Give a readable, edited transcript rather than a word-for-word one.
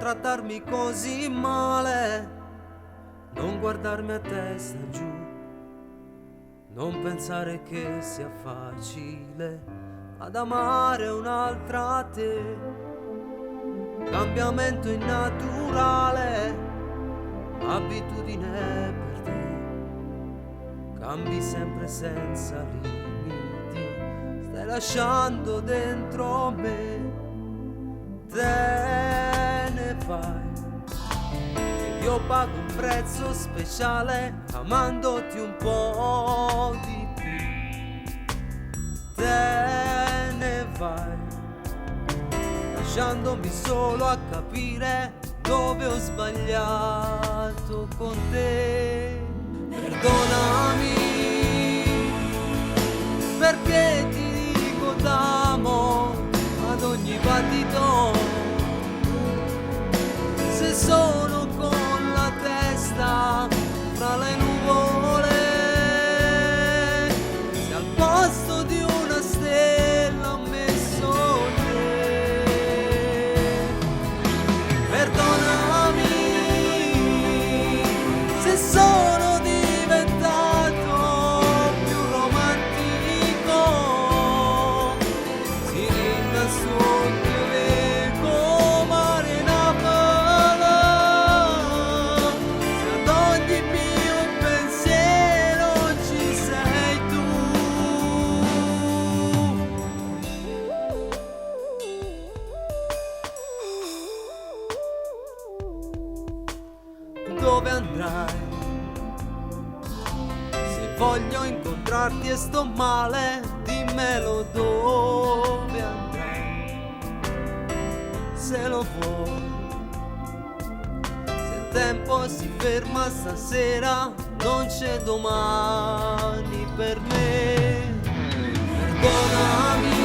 trattarmi così male, non guardarmi a testa giù, non pensare che sia facile ad amare un'altra te. Cambiamento innaturale, abitudine per te, cambi sempre senza limiti, stai lasciando dentro me, te ne vai ed io pago un prezzo speciale amandoti un po' di più, te ne vai lasciandomi solo a capire dove ho sbagliato con te. Perdonami perché ti dico t'amo ad ogni battito, se sono con la testa fra le nuvole, se al posto di una stella ho messo te. Perdonami se sono diventato più romantico, si rinda sotto l'eco mare Napoli, se ad ogni mio pensiero ci sei tu. Dove andrai? Se voglio incontrarti e sto male, dimmelo dove andrai. Se lo vuoi, se il tempo si ferma stasera, non c'è domani per me. Perdonami